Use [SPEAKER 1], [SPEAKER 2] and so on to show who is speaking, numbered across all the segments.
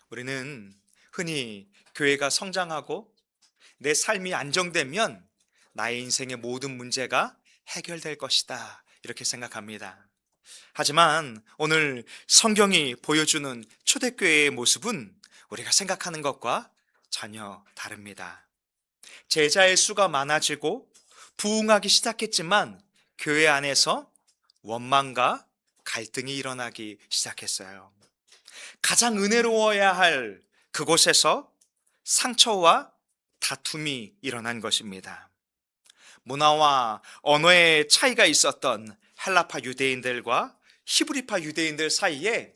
[SPEAKER 1] 우리는 흔히 교회가 성장하고 내 삶이 안정되면 나의 인생의 모든 문제가 해결될 것이다, 이렇게 생각합니다. 하지만 오늘 성경이 보여주는 초대교회의 모습은 우리가 생각하는 것과 전혀 다릅니다. 제자의 수가 많아지고 부흥하기 시작했지만 교회 안에서 원망과 갈등이 일어나기 시작했어요. 가장 은혜로워야 할 그곳에서 상처와 다툼이 일어난 것입니다. 문화와 언어의 차이가 있었던 헬라파 유대인들과 히브리파 유대인들 사이에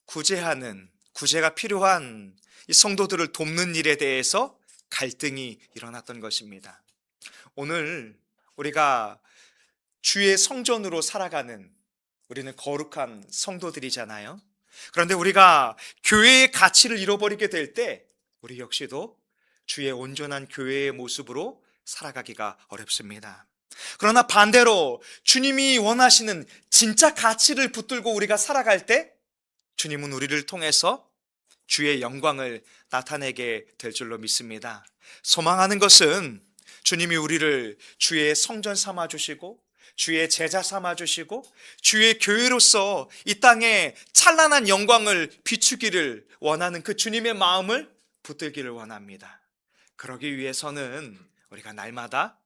[SPEAKER 1] 구제가 필요한 이 성도들을 돕는 일에 대해서 갈등이 일어났던 것입니다. 오늘 우리가 주의 성전으로 살아가는, 우리는 거룩한 성도들이잖아요. 그런데 우리가 교회의 가치를 잃어버리게 될 때 우리 역시도 주의 온전한 교회의 모습으로 살아가기가 어렵습니다. 그러나 반대로 주님이 원하시는 진짜 가치를 붙들고 우리가 살아갈 때 주님은 우리를 통해서 주의 영광을 나타내게 될 줄로 믿습니다. 소망하는 것은 주님이 우리를 주의 성전 삼아주시고 주의 제자 삼아주시고 주의 교회로서 이 땅에 찬란한 영광을 비추기를 원하는 그 주님의 마음을 붙들기를 원합니다. 그러기 위해서는 우리가 날마다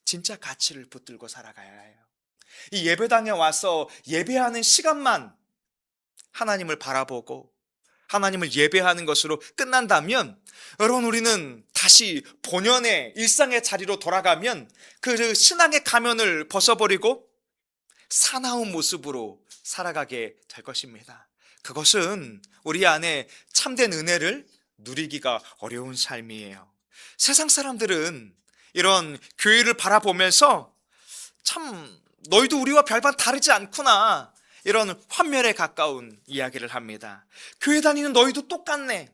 [SPEAKER 1] 진짜 가치를 붙들고 살아가야 해요. 이 예배당에 와서 예배하는 시간만 하나님을 바라보고 하나님을 예배하는 것으로 끝난다면, 여러분, 우리는 다시 본연의 일상의 자리로 돌아가면 그 신앙의 가면을 벗어버리고 사나운 모습으로 살아가게 될 것입니다. 그것은 우리 안에 참된 은혜를 누리기가 어려운 삶이에요. 세상 사람들은 이런 교회를 바라보면서 참 너희도 우리와 별반 다르지 않구나, 이런 환멸에 가까운 이야기를 합니다. 교회 다니는 너희도 똑같네.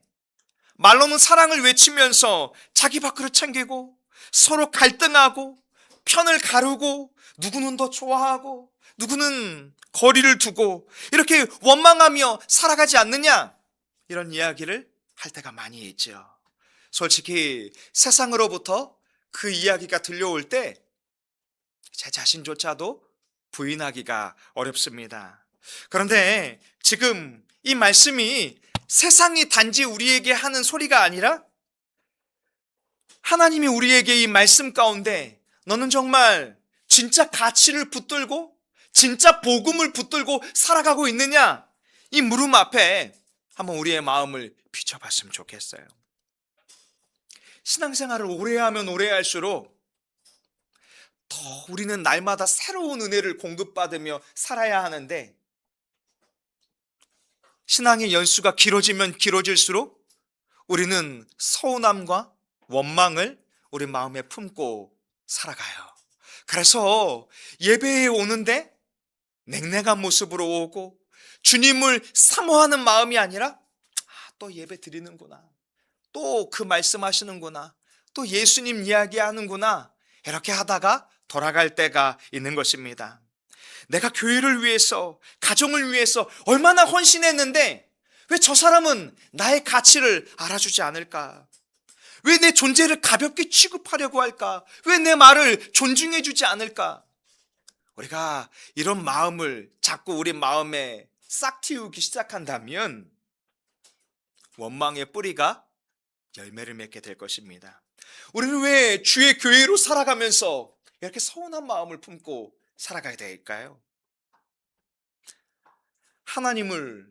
[SPEAKER 1] 말로는 사랑을 외치면서 자기 밖으로 챙기고 서로 갈등하고 편을 가르고 누구는 더 좋아하고 누구는 거리를 두고 이렇게 원망하며 살아가지 않느냐, 이런 이야기를 할 때가 많이 있죠. 솔직히 세상으로부터 그 이야기가 들려올 때 제 자신조차도 부인하기가 어렵습니다. 그런데 지금 이 말씀이 세상이 단지 우리에게 하는 소리가 아니라 하나님이 우리에게 이 말씀 가운데 너는 정말 진짜 가치를 붙들고 진짜 복음을 붙들고 살아가고 있느냐, 이 물음 앞에 한번 우리의 마음을 비춰봤으면 좋겠어요. 신앙생활을 오래 하면 오래 할수록 더 우리는 날마다 새로운 은혜를 공급받으며 살아야 하는데, 신앙의 연수가 길어지면 길어질수록 우리는 서운함과 원망을 우리 마음에 품고 살아가요. 그래서 예배에 오는데 냉랭한 모습으로 오고 주님을 사모하는 마음이 아니라 또 예배 드리는구나, 또 그 말씀하시는구나, 또 예수님 이야기하는구나, 이렇게 하다가 돌아갈 때가 있는 것입니다. 내가 교회를 위해서, 가정을 위해서 얼마나 헌신했는데 왜 저 사람은 나의 가치를 알아주지 않을까? 왜 내 존재를 가볍게 취급하려고 할까? 왜 내 말을 존중해주지 않을까? 우리가 이런 마음을 자꾸 우리 마음에 싹 틔우기 시작한다면 원망의 뿌리가 열매를 맺게 될 것입니다. 우리는 왜 주의 교회로 살아가면서 이렇게 서운한 마음을 품고 살아가야 될까요? 하나님을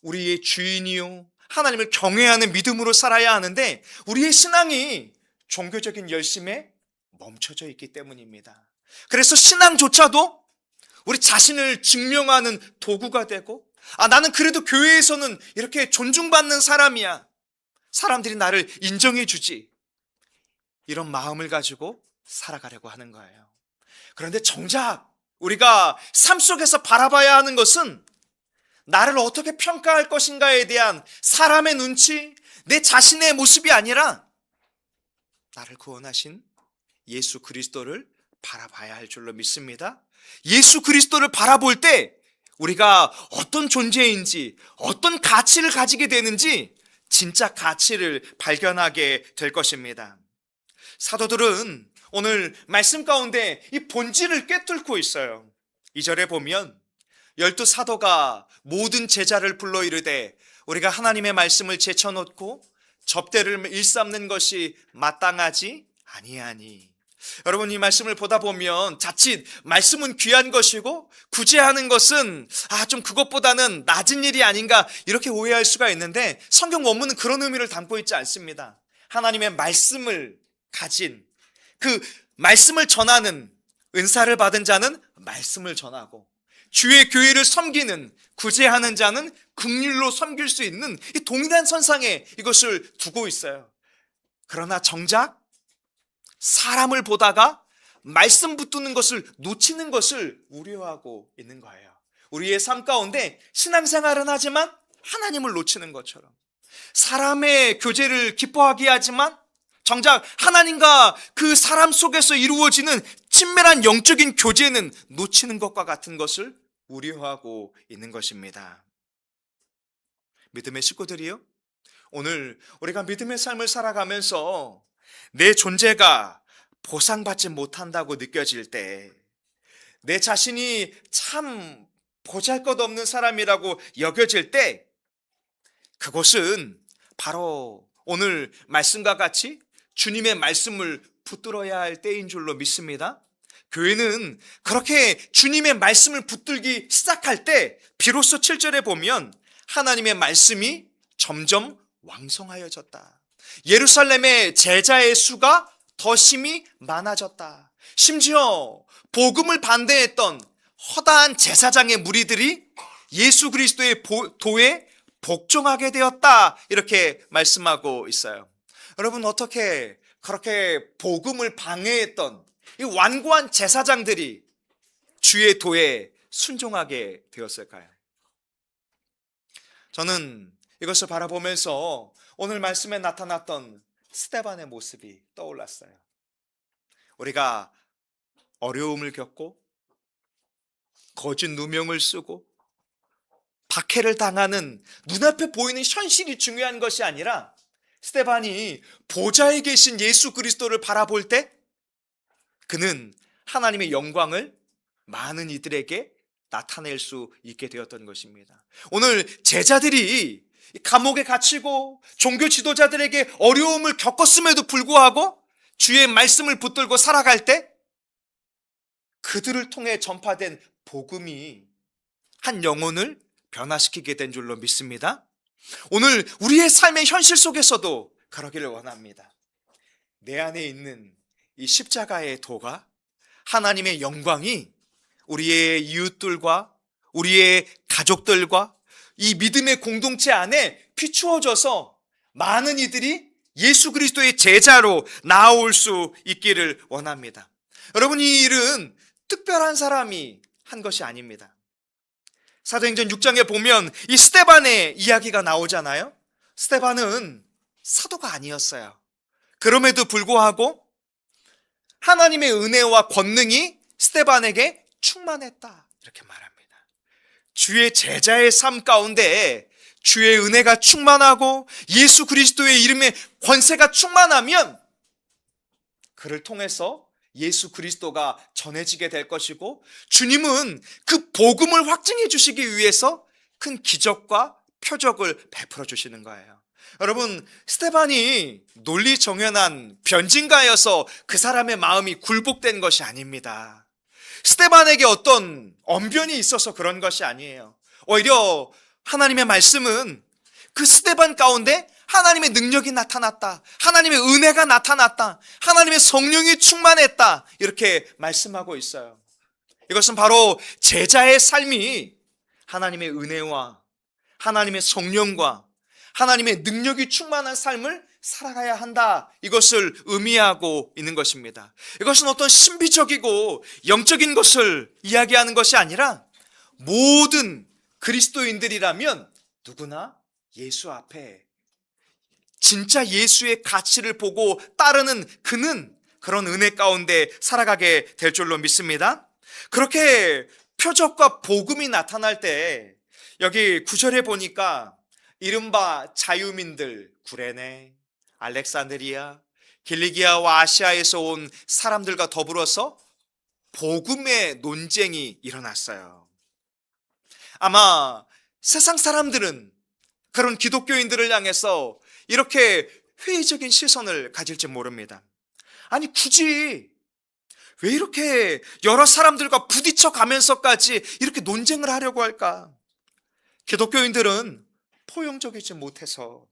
[SPEAKER 1] 우리의 주인이요, 하나님을 경외하는 믿음으로 살아야 하는데 우리의 신앙이 종교적인 열심에 멈춰져 있기 때문입니다. 그래서 신앙조차도 우리 자신을 증명하는 도구가 되고, 나는 그래도 교회에서는 이렇게 존중받는 사람이야, 사람들이 나를 인정해 주지, 이런 마음을 가지고 살아가려고 하는 거예요. 그런데 정작 우리가 삶 속에서 바라봐야 하는 것은 나를 어떻게 평가할 것인가에 대한 사람의 눈치, 내 자신의 모습이 아니라 나를 구원하신 예수 그리스도를 바라봐야 할 줄로 믿습니다. 예수 그리스도를 바라볼 때 우리가 어떤 존재인지, 어떤 가치를 가지게 되는지 진짜 가치를 발견하게 될 것입니다. 사도들은 오늘 말씀 가운데 이 본질을 꿰뚫고 있어요. 2절에 보면 12사도가 모든 제자를 불러 이르되 우리가 하나님의 말씀을 제쳐놓고 접대를 일삼는 것이 마땅하지 아니하니. 여러분, 이 말씀을 보다 보면 자칫 말씀은 귀한 것이고 구제하는 것은 좀 그것보다는 낮은 일이 아닌가 이렇게 오해할 수가 있는데, 성경 원문은 그런 의미를 담고 있지 않습니다. 하나님의 말씀을 가진, 그 말씀을 전하는 은사를 받은 자는 말씀을 전하고, 주의 교회를 섬기는, 구제하는 자는 긍휼로 섬길 수 있는 이 동일한 선상에 이것을 두고 있어요. 그러나 정작 사람을 보다가 말씀 붙드는 것을 놓치는 것을 우려하고 있는 거예요. 우리의 삶 가운데 신앙생활은 하지만 하나님을 놓치는 것처럼, 사람의 교제를 기뻐하게 하지만 정작 하나님과 그 사람 속에서 이루어지는 친밀한 영적인 교제는 놓치는 것과 같은 것을 우려하고 있는 것입니다. 믿음의 식구들이요, 오늘 우리가 믿음의 삶을 살아가면서 내 존재가 보상받지 못한다고 느껴질 때, 내 자신이 참 보잘것없는 사람이라고 여겨질 때, 그것은 바로 오늘 말씀과 같이 주님의 말씀을 붙들어야 할 때인 줄로 믿습니다. 교회는 그렇게 주님의 말씀을 붙들기 시작할 때 비로소 7절에 보면 하나님의 말씀이 점점 왕성하여졌다. 예루살렘의 제자의 수가 더 심히 많아졌다. 심지어 복음을 반대했던 허다한 제사장의 무리들이 예수 그리스도의 도에 복종하게 되었다, 이렇게 말씀하고 있어요. 여러분, 어떻게 그렇게 복음을 방해했던 이 완고한 제사장들이 주의 도에 순종하게 되었을까요? 저는 이것을 바라보면서 오늘 말씀에 나타났던 스데반의 모습이 떠올랐어요. 우리가 어려움을 겪고 거짓 누명을 쓰고 박해를 당하는 눈앞에 보이는 현실이 중요한 것이 아니라, 스데반이 보좌에 계신 예수 그리스도를 바라볼 때 그는 하나님의 영광을 많은 이들에게 나타낼 수 있게 되었던 것입니다. 오늘 제자들이 감옥에 갇히고 종교 지도자들에게 어려움을 겪었음에도 불구하고 주의 말씀을 붙들고 살아갈 때 그들을 통해 전파된 복음이 한 영혼을 변화시키게 된 줄로 믿습니다. 오늘 우리의 삶의 현실 속에서도 그러기를 원합니다. 내 안에 있는 이 십자가의 도가, 하나님의 영광이 우리의 이웃들과 우리의 가족들과 이 믿음의 공동체 안에 비추어져서 많은 이들이 예수 그리스도의 제자로 나아올 수 있기를 원합니다. 여러분, 이 일은 특별한 사람이 한 것이 아닙니다. 사도행전 6장에 보면 이 스데반의 이야기가 나오잖아요. 스데반은 사도가 아니었어요. 그럼에도 불구하고 하나님의 은혜와 권능이 스데반에게 충만했다, 이렇게 말합니다. 주의 제자의 삶 가운데 주의 은혜가 충만하고 예수 그리스도의 이름의 권세가 충만하면 그를 통해서 예수 그리스도가 전해지게 될 것이고, 주님은 그 복음을 확증해 주시기 위해서 큰 기적과 표적을 베풀어 주시는 거예요. 여러분, 스데반이 논리정연한 변진가여서 그 사람의 마음이 굴복된 것이 아닙니다. 스데반에게 어떤 언변이 있어서 그런 것이 아니에요. 오히려 하나님의 말씀은 그 스데반 가운데 하나님의 능력이 나타났다, 하나님의 은혜가 나타났다, 하나님의 성령이 충만했다, 이렇게 말씀하고 있어요. 이것은 바로 제자의 삶이 하나님의 은혜와 하나님의 성령과 하나님의 능력이 충만한 삶을 살아가야 한다, 이것을 의미하고 있는 것입니다. 이것은 어떤 신비적이고 영적인 것을 이야기하는 것이 아니라, 모든 그리스도인들이라면 누구나 예수 앞에 진짜 예수의 가치를 보고 따르는 그는 그런 은혜 가운데 살아가게 될 줄로 믿습니다. 그렇게 표적과 복음이 나타날 때 여기 9절에 보니까 이른바 자유민들 구레네, 알렉산드리아, 길리기아와 아시아에서 온 사람들과 더불어서 복음의 논쟁이 일어났어요. 아마 세상 사람들은 그런 기독교인들을 향해서 이렇게 회의적인 시선을 가질지 모릅니다. 아니, 굳이 왜 이렇게 여러 사람들과 부딪혀 가면서까지 이렇게 논쟁을 하려고 할까? 기독교인들은 포용적이지 못해서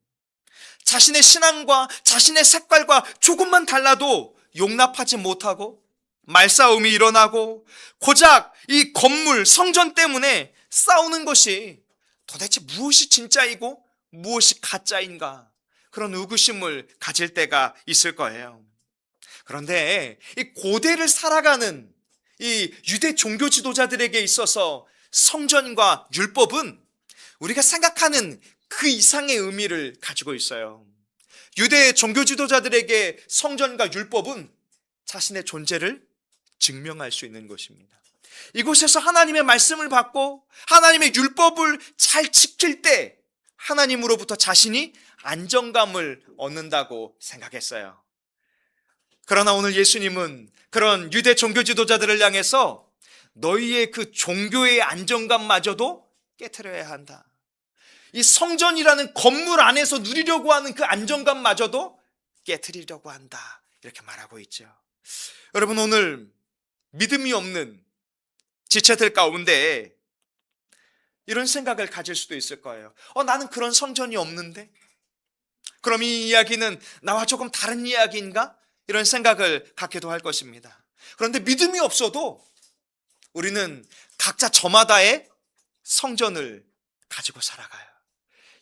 [SPEAKER 1] 자신의 신앙과 자신의 색깔과 조금만 달라도 용납하지 못하고 말싸움이 일어나고 고작 이 건물, 성전 때문에 싸우는 것이 도대체 무엇이 진짜이고 무엇이 가짜인가, 그런 의구심을 가질 때가 있을 거예요. 그런데 이 고대를 살아가는 이 유대 종교 지도자들에게 있어서 성전과 율법은 우리가 생각하는 그 이상의 의미를 가지고 있어요. 유대 종교 지도자들에게 성전과 율법은 자신의 존재를 증명할 수 있는 것입니다. 이곳에서 하나님의 말씀을 받고 하나님의 율법을 잘 지킬 때 하나님으로부터 자신이 안정감을 얻는다고 생각했어요. 그러나 오늘 예수님은 그런 유대 종교 지도자들을 향해서 너희의 그 종교의 안정감마저도 깨트려야 한다. 이 성전이라는 건물 안에서 누리려고 하는 그 안정감마저도 깨트리려고 한다. 이렇게 말하고 있죠. 여러분, 오늘 믿음이 없는 지체들 가운데 이런 생각을 가질 수도 있을 거예요. 나는 그런 성전이 없는데? 그럼 이 이야기는 나와 조금 다른 이야기인가? 이런 생각을 갖기도 할 것입니다. 그런데 믿음이 없어도 우리는 각자 저마다의 성전을 가지고 살아가요.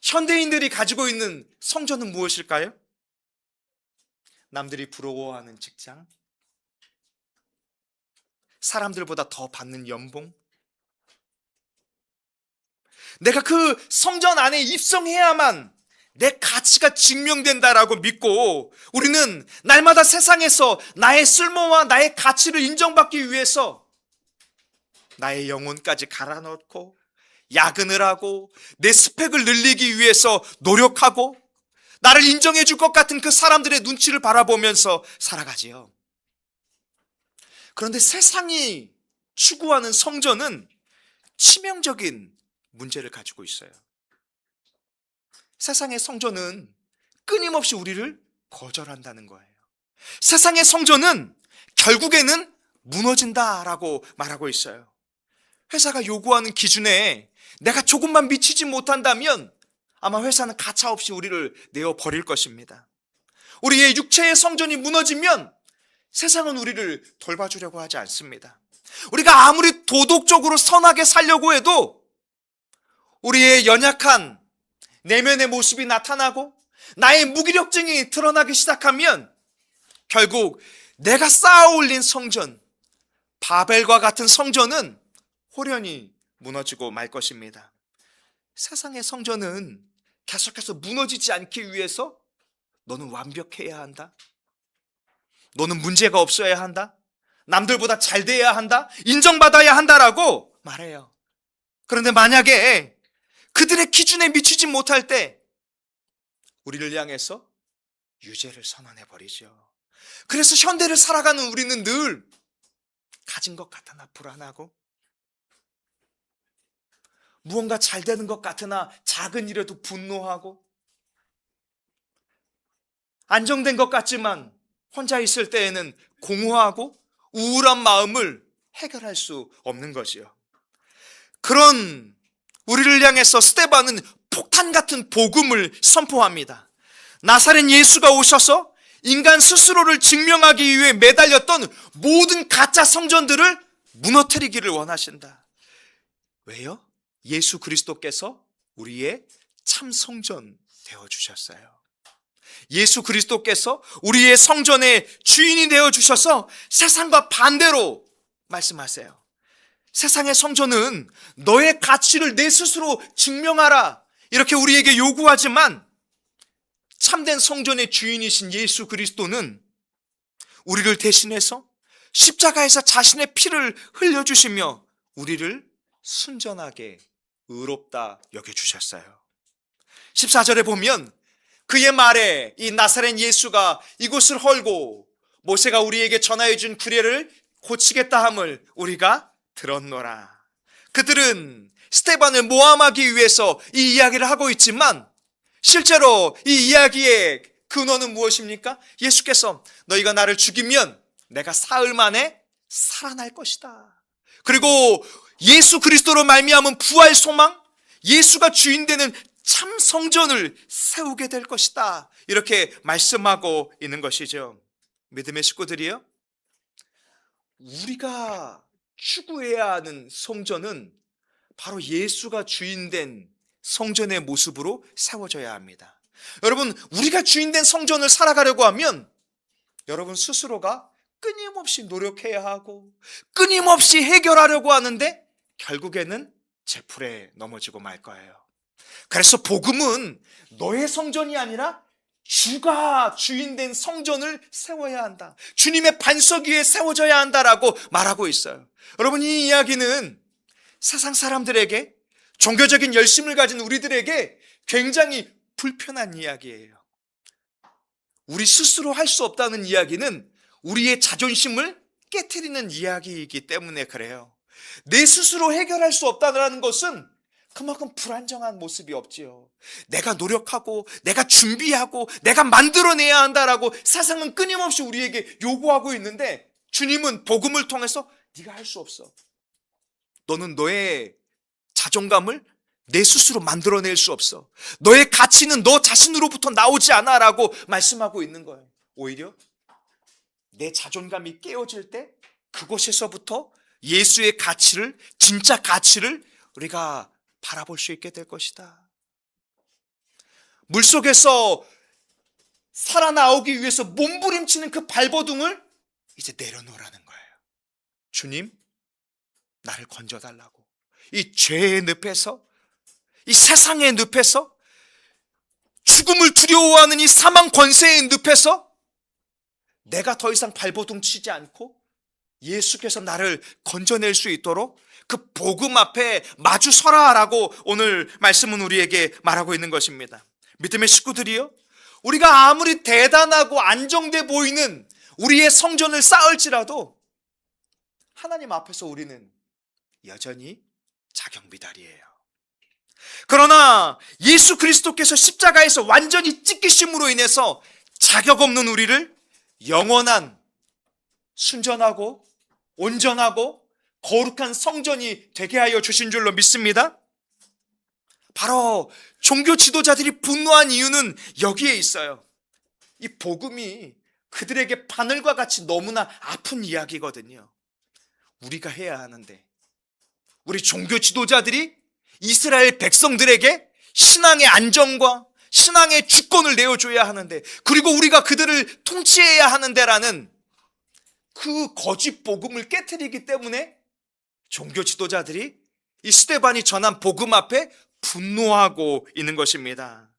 [SPEAKER 1] 현대인들이 가지고 있는 성전은 무엇일까요? 남들이 부러워하는 직장, 사람들보다 더 받는 연봉, 내가 그 성전 안에 입성해야만 내 가치가 증명된다라고 믿고 우리는 날마다 세상에서 나의 쓸모와 나의 가치를 인정받기 위해서 나의 영혼까지 갈아넣고 야근을 하고 내 스펙을 늘리기 위해서 노력하고 나를 인정해 줄 것 같은 그 사람들의 눈치를 바라보면서 살아가지요. 그런데 세상이 추구하는 성전은 치명적인 문제를 가지고 있어요. 세상의 성전은 끊임없이 우리를 거절한다는 거예요. 세상의 성전은 결국에는 무너진다라고 말하고 있어요. 회사가 요구하는 기준에 내가 조금만 미치지 못한다면 아마 회사는 가차없이 우리를 내어버릴 것입니다. 우리의 육체의 성전이 무너지면 세상은 우리를 돌봐주려고 하지 않습니다. 우리가 아무리 도덕적으로 선하게 살려고 해도 우리의 연약한 내면의 모습이 나타나고 나의 무기력증이 드러나기 시작하면 결국 내가 쌓아 올린 성전, 바벨과 같은 성전은 호련히 무너지고 말 것입니다. 세상의 성전은 계속해서 무너지지 않기 위해서 너는 완벽해야 한다. 너는 문제가 없어야 한다. 남들보다 잘 돼야 한다. 인정받아야 한다라고 말해요. 그런데 만약에 그들의 기준에 미치지 못할 때 우리를 향해서 유죄를 선언해 버리죠. 그래서 현대를 살아가는 우리는 늘 가진 것 같으나 불안하고 무언가 잘 되는 것 같으나 작은 일에도 분노하고 안정된 것 같지만 혼자 있을 때에는 공허하고 우울한 마음을 해결할 수 없는 것이요. 그런 우리를 향해서 스데반은 폭탄 같은 복음을 선포합니다. 나사렛 예수가 오셔서 인간 스스로를 증명하기 위해 매달렸던 모든 가짜 성전들을 무너뜨리기를 원하신다. 왜요? 예수 그리스도께서 우리의 참 성전 되어주셨어요. 예수 그리스도께서 우리의 성전의 주인이 되어주셔서 세상과 반대로 말씀하세요. 세상의 성전은 너의 가치를 내 스스로 증명하라 이렇게 우리에게 요구하지만 참된 성전의 주인이신 예수 그리스도는 우리를 대신해서 십자가에서 자신의 피를 흘려주시며 우리를 순전하게 의롭다 여겨주셨어요. 14절에 보면 그의 말에 이 나사렛 예수가 이곳을 헐고 모세가 우리에게 전하여 준 규례를 고치겠다 함을 우리가 들었노라. 그들은 스데반을 모함하기 위해서 이 이야기를 하고 있지만 실제로 이 이야기의 근원은 무엇입니까? 예수께서 너희가 나를 죽이면 내가 사흘 만에 살아날 것이다. 그리고 예수 그리스도로 말미암은 부활 소망, 예수가 주인 되는 참 성전을 세우게 될 것이다. 이렇게 말씀하고 있는 것이죠. 믿음의 식구들이요, 우리가 추구해야 하는 성전은 바로 예수가 주인된 성전의 모습으로 세워져야 합니다. 여러분, 우리가 주인된 성전을 살아가려고 하면 여러분 스스로가 끊임없이 노력해야 하고 끊임없이 해결하려고 하는데 결국에는 제풀에 넘어지고 말 거예요. 그래서 복음은 너의 성전이 아니라 주가 주인된 성전을 세워야 한다. 주님의 반석 위에 세워져야 한다라고 말하고 있어요. 여러분, 이 이야기는 세상 사람들에게, 종교적인 열심을 가진 우리들에게 굉장히 불편한 이야기예요. 우리 스스로 할 수 없다는 이야기는 우리의 자존심을 깨트리는 이야기이기 때문에 그래요. 내 스스로 해결할 수 없다는 것은 그만큼 불안정한 모습이 없지요. 내가 노력하고 내가 준비하고 내가 만들어내야 한다라고 세상은 끊임없이 우리에게 요구하고 있는데 주님은 복음을 통해서 네가 할 수 없어. 너는 너의 자존감을 내 스스로 만들어낼 수 없어. 너의 가치는 너 자신으로부터 나오지 않아 라고 말씀하고 있는 거예요. 오히려 내 자존감이 깨어질 때 그곳에서부터 예수의 가치를, 진짜 가치를 우리가 바라볼 수 있게 될 것이다. 물속에서 살아나오기 위해서 몸부림치는 그 발버둥을 이제 내려놓으라는 거예요. 주님, 나를 건져달라고. 이 죄의 늪에서, 이 세상의 늪에서, 죽음을 두려워하는 이 사망 권세의 늪에서 내가 더 이상 발버둥 치지 않고 예수께서 나를 건져낼 수 있도록 그 복음 앞에 마주 서라라고 오늘 말씀은 우리에게 말하고 있는 것입니다. 믿음의 식구들이요, 우리가 아무리 대단하고 안정돼 보이는 우리의 성전을 쌓을지라도 하나님 앞에서 우리는 여전히 자경비달이에요. 그러나 예수 그리스도께서 십자가에서 완전히 찢기심으로 인해서 자격 없는 우리를 영원한 순전하고 온전하고 거룩한 성전이 되게 하여 주신 줄로 믿습니다. 바로 종교 지도자들이 분노한 이유는 여기에 있어요. 이 복음이 그들에게 바늘과 같이 너무나 아픈 이야기거든요. 우리가 해야 하는데, 우리 종교 지도자들이 이스라엘 백성들에게 신앙의 안정과 신앙의 주권을 내어줘야 하는데, 그리고 우리가 그들을 통치해야 하는데라는 그 거짓 복음을 깨트리기 때문에 종교 지도자들이 이 스데반이 전한 복음 앞에 분노하고 있는 것입니다.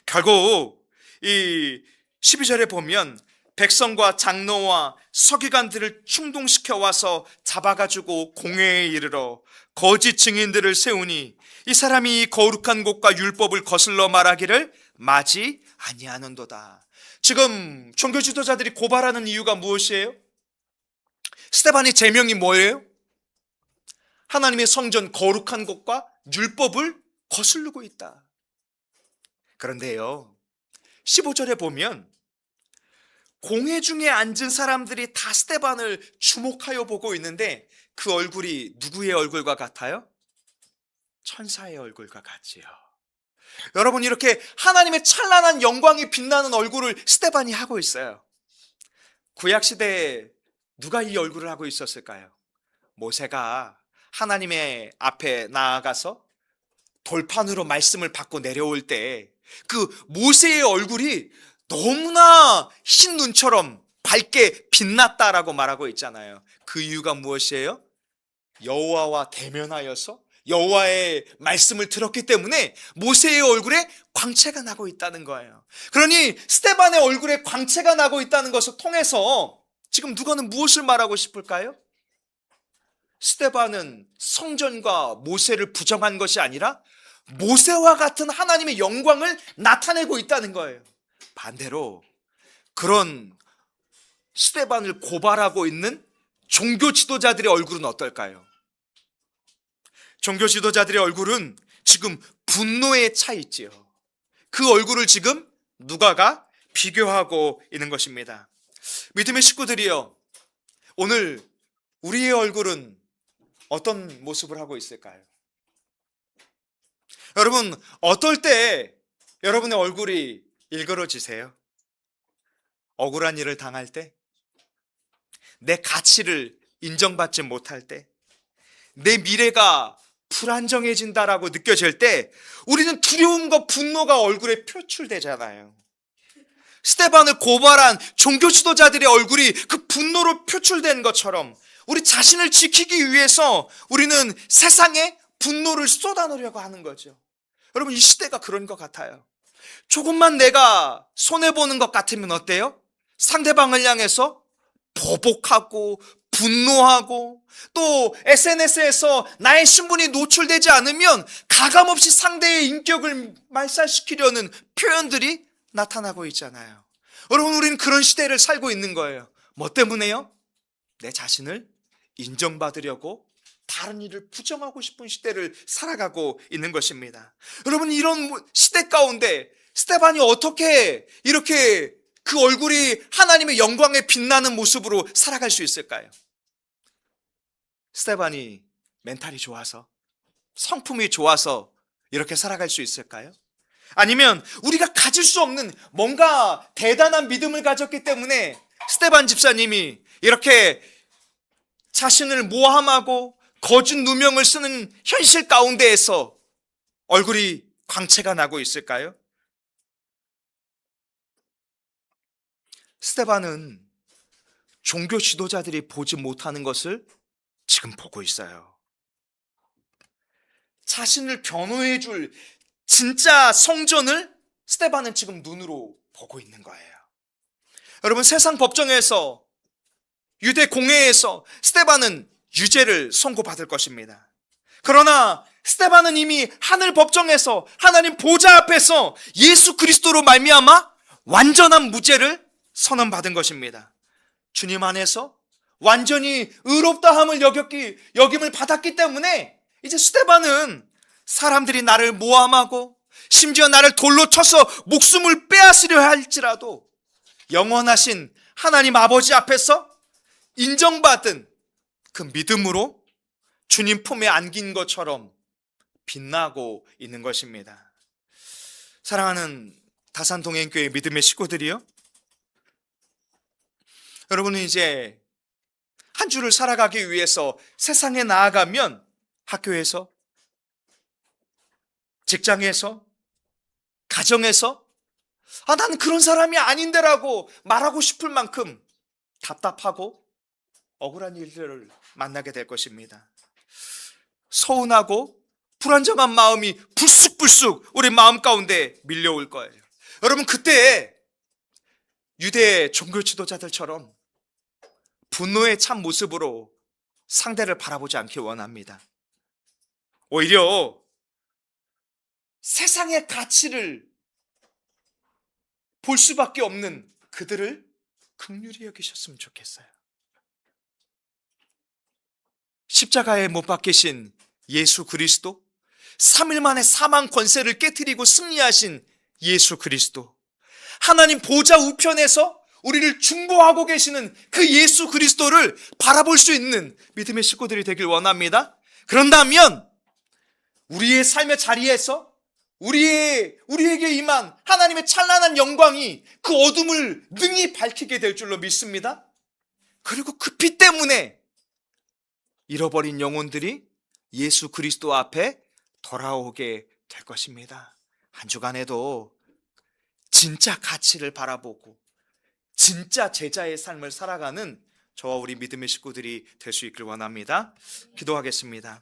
[SPEAKER 1] 결국 이 12절에 보면 백성과 장로와 서기관들을 충동시켜 와서 잡아가지고 공회에 이르러 거짓 증인들을 세우니 이 사람이 이 거룩한 곳과 율법을 거슬러 말하기를 마지 아니하는도다. 지금 종교 지도자들이 고발하는 이유가 무엇이에요? 스데반의 제명이 뭐예요? 하나님의 성전 거룩한 곳과 율법을 거스르고 있다. 그런데요, 15절에 보면 공회 중에 앉은 사람들이 다 스데반을 주목하여 보고 있는데 그 얼굴이 누구의 얼굴과 같아요? 천사의 얼굴과 같지요. 여러분, 이렇게 하나님의 찬란한 영광이 빛나는 얼굴을 스데반이 하고 있어요. 구약시대에 누가 이 얼굴을 하고 있었을까요? 모세가 하나님의 앞에 나아가서 돌판으로 말씀을 받고 내려올 때 그 모세의 얼굴이 너무나 흰 눈처럼 밝게 빛났다라고 말하고 있잖아요. 그 이유가 무엇이에요? 여호와와 대면하여서 여호와의 말씀을 들었기 때문에 모세의 얼굴에 광채가 나고 있다는 거예요. 그러니 스데반의 얼굴에 광채가 나고 있다는 것을 통해서 지금 누가는 무엇을 말하고 싶을까요? 스데반은 성전과 모세를 부정한 것이 아니라 모세와 같은 하나님의 영광을 나타내고 있다는 거예요. 반대로 그런 스데반을 고발하고 있는 종교 지도자들의 얼굴은 어떨까요? 종교 지도자들의 얼굴은 지금 분노에 차 있지요. 그 얼굴을 지금 누가가 비교하고 있는 것입니다. 믿음의 식구들이여, 오늘 우리의 얼굴은 어떤 모습을 하고 있을까요? 여러분, 어떨 때 여러분의 얼굴이 일그러지세요? 억울한 일을 당할 때, 내 가치를 인정받지 못할 때, 내 미래가 불안정해진다라고 느껴질 때 우리는 두려움과 분노가 얼굴에 표출되잖아요. 스데반을 고발한 종교 지도자들의 얼굴이 그 분노로 표출된 것처럼 우리 자신을 지키기 위해서 우리는 세상에 분노를 쏟아내려고 하는 거죠. 여러분, 이 시대가 그런 것 같아요. 조금만 내가 손해보는 것 같으면 어때요? 상대방을 향해서 보복하고 분노하고, 또 SNS에서 나의 신분이 노출되지 않으면 가감없이 상대의 인격을 말살시키려는 표현들이 나타나고 있잖아요. 여러분, 우리는 그런 시대를 살고 있는 거예요. 뭐 때문에요? 내 자신을 인정받으려고 다른 일을 부정하고 싶은 시대를 살아가고 있는 것입니다. 여러분, 이런 시대 가운데 스데반이 어떻게 이렇게 그 얼굴이 하나님의 영광에 빛나는 모습으로 살아갈 수 있을까요? 스데반이 멘탈이 좋아서, 성품이 좋아서 이렇게 살아갈 수 있을까요? 아니면 우리가 가질 수 없는 뭔가 대단한 믿음을 가졌기 때문에 스데반 집사님이 이렇게 자신을 모함하고 거짓 누명을 쓰는 현실 가운데에서 얼굴이 광채가 나고 있을까요? 스데반은 종교 지도자들이 보지 못하는 것을 지금 보고 있어요. 자신을 변호해 줄 진짜 성전을 스데반은 지금 눈으로 보고 있는 거예요. 여러분, 세상 법정에서, 유대 공회에서 스데반은 유죄를 선고받을 것입니다. 그러나 스데반은 이미 하늘 법정에서, 하나님 보좌 앞에서 예수 그리스도로 말미암아 완전한 무죄를 선언받은 것입니다. 주님 안에서 완전히 의롭다함을 여김을 받았기 때문에 이제 스데반은 사람들이 나를 모함하고 심지어 나를 돌로 쳐서 목숨을 빼앗으려 할지라도 영원하신 하나님 아버지 앞에서 인정받은 그 믿음으로 주님 품에 안긴 것처럼 빛나고 있는 것입니다. 사랑하는 다산동행교회 믿음의 식구들이요, 여러분은 이제 한 주를 살아가기 위해서 세상에 나아가면 학교에서, 직장에서, 가정에서 나는 그런 사람이 아닌데라고 말하고 싶을 만큼 답답하고 억울한 일들을 만나게 될 것입니다. 서운하고 불안정한 마음이 불쑥불쑥 우리 마음 가운데 밀려올 거예요. 여러분, 그때 유대 종교 지도자들처럼 분노에 찬 모습으로 상대를 바라보지 않기 원합니다. 오히려 세상의 가치를 볼 수밖에 없는 그들을 긍휼히 여기셨으면 좋겠어요. 십자가에 못 박히신 예수 그리스도, 3일 만에 사망 권세를 깨트리고 승리하신 예수 그리스도, 하나님 보좌 우편에서 우리를 중보하고 계시는 그 예수 그리스도를 바라볼 수 있는 믿음의 식구들이 되길 원합니다. 그런다면 우리의 삶의 자리에서 우리에게 임한 하나님의 찬란한 영광이 그 어둠을 능히 밝히게 될 줄로 믿습니다. 그리고 그 빛 때문에 잃어버린 영혼들이 예수 그리스도 앞에 돌아오게 될 것입니다. 한 주간에도 진짜 가치를 바라보고 진짜 제자의 삶을 살아가는 저와 우리 믿음의 식구들이 될 수 있길 원합니다. 기도하겠습니다.